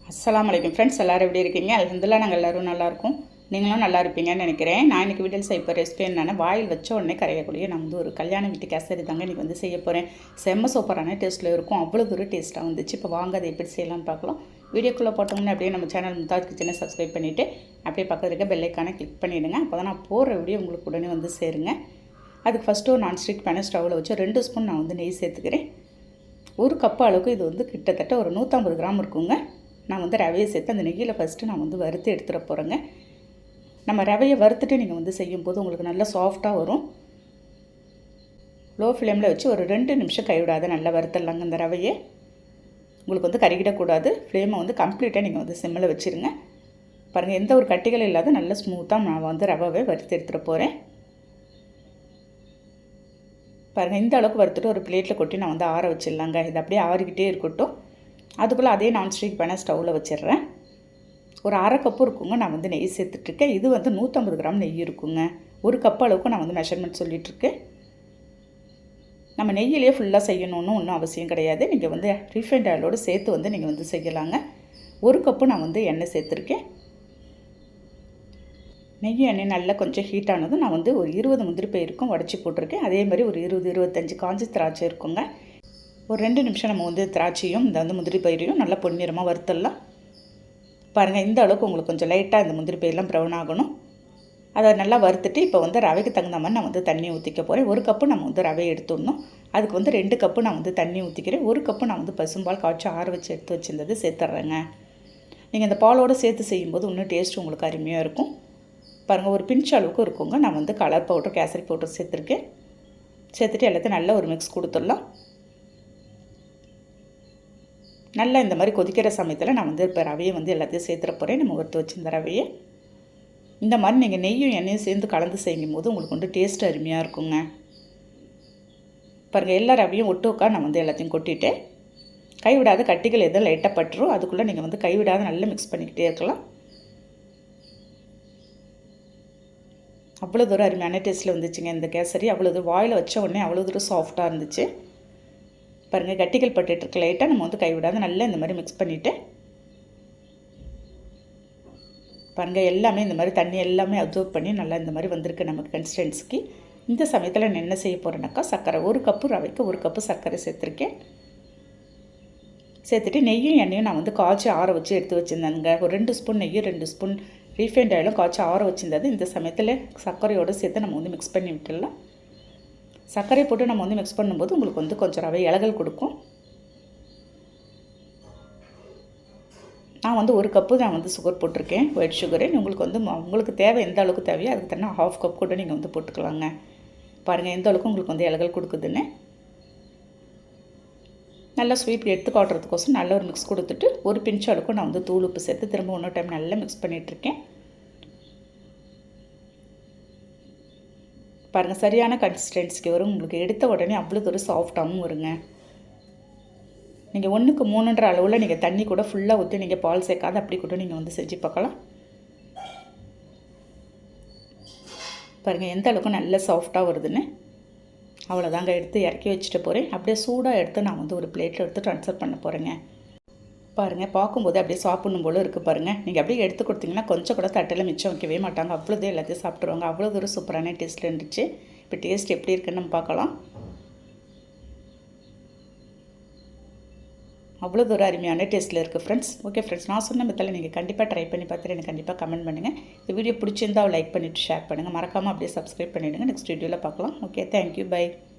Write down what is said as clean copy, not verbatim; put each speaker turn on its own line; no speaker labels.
அஸ்ஸலாமு அலைக்கும் ஃப்ரெண்ட்ஸ், எல்லோரும் எப்படி இருக்கீங்க? அல்ஹம்துலில்லாஹ் நாங்கள் எல்லோரும் நல்லாயிருக்கோம். நீங்களும் நல்லா இருப்பீங்கன்னு நினைக்கிறேன். நான் இன்றைக்கி வீட்டில் செய்ய போகிற ரெசிபி என்னென்னா, வாயில் வச்ச உடனே கரையக்கூடிய நான் ஒரு கல்யாண வீட்டு கேசரி தாங்க இன்றைக்கி செய்ய போகிறேன். செம்ம சூப்பரான டேஸ்ட்டில் இருக்கும். அவ்வளோ தூரம் டேஸ்ட்டாக வந்துச்சு. இப்போ வாங்க அதை எப்படி செய்யலாம்னு பார்க்கலாம். வீடியோக்குள்ளே போட்டோம்னா அப்படியே நம்ம சேனல் மும்தாஜ் கிச்சனை சப்ஸ்கிரைப் பண்ணிவிட்டு அப்படியே பக்கத்தில் இருக்க பெல் ஐக்கானை கிளிக் பண்ணிவிடுங்க. அப்போ தான் நான் போடுற வீடியோ உங்களுக்கு உடனே சேருங்க. அதுக்கு ஃபஸ்ட்டு ஒரு நான்ஸ்டிக் பேனை ஸ்டவ்வில் வச்சு 2 ஸ்பூன் நான் நெய் சேர்த்துக்கிறேன். 1 கப் அளவுக்கு இது கிட்டத்தட்ட ஒரு 150 கிராம் இருக்குங்க. நான் ரவையை சேர்த்து அந்த நெய்யில் ஃபஸ்ட்டு நான் வறுத்து எடுத்துகிற போகிறேங்க. நம்ம ரவையை வறுத்துட்டு நீங்கள் செய்யும்போது உங்களுக்கு நல்லா சாஃப்டாக வரும். லோ ஃப்ளேமில் வச்சு ஒரு 2 நிமிஷம் கைவிடாத நல்லா வறுத்துடலாங்க. இந்த ரவையை உங்களுக்கு கருகிடக்கூடாது. ஃப்ளேமை கம்ப்ளீட்டாக நீங்கள் சிம்மில் வச்சுருங்க. பாருங்கள், எந்த ஒரு கட்டிகள் இல்லாத நல்ல ஸ்மூத்தாக நான் ரவையை வறுத்து எடுத்துகிட்டு போகிறேன். பாருங்கள், இந்த அளவுக்கு வறுத்துட்டு ஒரு பிளேட்டில் கொட்டி நான் ஆற வச்சிடலாங்க. இது அப்படியே ஆறிக்கிட்டே இருக்கட்டும். அதுக்குள்ளே அதே நான்ஸ்டிக் பேனை ஸ்டவ்வில் வச்சிடுறேன். ஒரு அரை கப்பு இருக்குங்க நான் நெய் சேர்த்துட்ருக்கேன். இது 150 கிராம் நெய் இருக்குங்க. 1 கப் அளவுக்கு நான் மெஷர்மெண்ட் சொல்லிகிட்ருக்கேன். நம்ம நெய்யிலே ஃபுல்லாக செய்யணுன்னு ஒன்றும் அவசியம் கிடையாது. நீங்கள் ரீஃபைண்ட் ஆயிலோடு சேர்த்து நீங்கள் செய்யலாங்க. 1 கப்பு நான் எண்ணெய் சேர்த்துருக்கேன். நெய் எண்ணெய் நல்லா கொஞ்சம் ஹீட் ஆனதும் நான் ஒரு 20 முந்திரி பயிர் இருக்கும் உடச்சி போட்டிருக்கேன். அதே மாதிரி ஒரு 20-25 காஞ்சி திராட்சை இருக்குங்க. ஒரு 2 நிமிஷம் நம்ம திராட்சையும் இந்த முந்திரி பயிரையும் நல்லா பொன்னிறமாக வறுத்துடலாம். பாருங்கள், இந்த அளவுக்கு உங்களுக்கு கொஞ்சம் லைட்டாக இந்த முந்திரி பயிரெலாம் ப்ரௌன் ஆகணும். அதை நல்லா வறுத்துட்டு இப்போ ரவைக்கு தகுந்த மாதிரி நான் தண்ணி ஊற்றிக்க போகிறேன். 1 கப்பு நம்ம ரவையை எடுத்துடணும். அதுக்கு 2 கப்பு நான் தண்ணி ஊற்றிக்கிறேன். 1 கப்பு நான் பசும்பால் காய்ச்சி ஆற வச்சு எடுத்து வச்சுருந்தது சேர்த்துட்றேங்க. நீங்கள் இந்த பாலோடு சேர்த்து செய்யும்போது இன்னும் டேஸ்ட்டு உங்களுக்கு அருமையாக இருக்கும். பாருங்கள், ஒரு பிஞ்ச் அளவுக்கு இருக்குங்க. நான் கலர் பவுடர், கேசரி பவுடர் சேர்த்துருக்கேன். சேர்த்துட்டு எல்லாத்தையும் நல்லா ஒரு மிக்ஸ் கொடுத்துடலாம். நல்லா இந்த மாதிரி கொதிக்கிற சமயத்தில் நான் இப்போ ரவையை எல்லாத்தையும் சேர்த்துற போகிறேன். நம்ம வறுத்து வச்சுருந்த ரவையை இந்த மாதிரி நீங்கள் நெய்யும் எண்ணெயும் சேர்ந்து கலந்து செய்யும் போது உங்களுக்கு டேஸ்ட் அருமையாக இருக்குங்க. பாருங்கள், எல்லா ரவையும் ஒட்டுக்கா நான் எல்லாத்தையும் கொட்டிட்டேன். கைவிடாத கட்டிகள் எதுவும் லைட்டாக பட்டுரும். அதுக்குள்ளே நீங்கள் கைவிடாத நல்லா மிக்ஸ் பண்ணிக்கிட்டே இருக்கலாம். அவ்வளோ தூரம் அருமையான டேஸ்ட்டில் வந்துச்சுங்க இந்த கேசரி. அவ்வளோ தூரம் வாயில் வச்ச உடனே அவ்வளோ தூரம் சாஃப்டாக இருந்துச்சு. பாருங்கள், கட்டிகள் பட்டுட்டுருக்கு. லைட்டாக நம்ம கைவிடாத நல்லா இந்த மாதிரி மிக்ஸ் பண்ணிவிட்டு பாருங்கள், எல்லாமே இந்த மாதிரி தண்ணி எல்லாமே அப்சர்வ் பண்ணி நல்லா இந்த மாதிரி வந்திருக்கு நமக்கு கன்சிஸ்டன்சிக்கு. இந்த சமயத்தில் நான் என்ன செய்ய போகிறேன்னாக்கா, சர்க்கரை 1 கப்பு ரவைக்கு 1 கப்பு சர்க்கரை சேர்த்துருக்கேன். சேர்த்துட்டு நெய்யும் எண்ணெயும் நான் காய்ச்சி ஆற வச்சு எடுத்து வச்சுருந்தேங்க. ஒரு 2 ஸ்பூன் நெய், 2 ஸ்பூன் ரீஃபைண்ட் ஆயிலும் காய்ச்சி ஆற வச்சுருந்தது. இந்த சமயத்தில் சர்க்கரையோடு சேர்த்து நம்ம மிக்ஸ் பண்ணி விட்டுடலாம். சர்க்கரை போட்டு நம்ம மிக்ஸ் பண்ணும்போது உங்களுக்கு கொஞ்சம் ரவை இலகல் கொடுக்கும். நான் 1 கப்பு நான் சுகர் போட்டிருக்கேன், ஒயிட் சுகரு. உங்களுக்கு உங்களுக்கு தேவை எந்த அளவுக்கு தேவையோ அதுக்கு தண்ணி 1/2 கப் கூட நீங்கள் போட்டுக்கலாங்க. பாருங்கள், எந்த அளவுக்கு உங்களுக்கு இலகல் கொடுக்குதுன்னு. நல்லா ஸ்வீட் எடுத்து காட்டுறதுக்கோசம் நல்ல ஒரு மிக்ஸ் கொடுத்துட்டு ஒரு பிஞ்ச் அளவுக்கு நான் தூள் உப்பு சேர்த்து திரும்ப இன்னொரு டைம் நல்லா மிக்ஸ் பண்ணிகிட்ருக்கேன். பாருங்கள், சரியான கன்சிஸ்டன்சிக்கு வரும். உங்களுக்கு எடுத்த உடனே அவ்வளோ ஒரு சாஃப்டாகவும் வருங்க. நீங்கள் 1க்கு 3ன்ற அளவில் நீங்கள் தண்ணி கூட ஃபுல்லாக ஊற்றி நீங்கள் பால் சேர்க்காத அப்படி கூட நீங்கள் செஞ்சு பார்க்கலாம். பாருங்கள், எந்த அளவுக்கு நல்ல சாஃப்டாக வருதுன்னு. அவ்வளோதாங்க, எடுத்து இறக்கி வச்சுட்டு போகிறேன். அப்படியே சூடாக எடுத்து நான் ஒரு பிளேட்டில் எடுத்து ட்ரான்ஸ்ஃபர் பண்ண போகிறேங்க. பாருங்கள், பார்க்கும்போது அப்படியே சாப்பிடணும் போல் இருக்குது. பாருங்கள், நீங்கள் அப்படியே எடுத்து கொடுத்தீங்கன்னா கொஞ்சம் கூட தட்டில் மிச்சம் வைக்கவே மாட்டாங்க. அவ்வளோதே எல்லாத்தையும் சாப்பிட்ருவாங்க. அவ்வளோ தூரம் சூப்பரான டேஸ்ட்டில் இருந்துச்சு. இப்போ டேஸ்ட் எப்படி இருக்குன்னு நம்ம பார்க்கலாம். அவ்வளோ தூரம் அருமையான டேஸ்ட்டில் இருக்குது ஃப்ரெண்ட்ஸ். ஓகே ஃப்ரெண்ட்ஸ், நான் சொன்ன மெத்தடில் நீங்கள் கண்டிப்பாக ட்ரை பண்ணி பார்த்துட்டு எனக்கு கண்டிப்பாக கமெண்ட் பண்ணுங்கள். இந்த வீடியோ பிடிச்சிருந்தால் லைக் பண்ணிவிட்டு ஷேர் பண்ணுங்கள். மறக்காமல் அப்படியே சப்ஸ்கிரைப் பண்ணிவிடுங்க. நெக்ஸ்ட் வீடியோவில் பார்க்கலாம். Okay, thank you, by.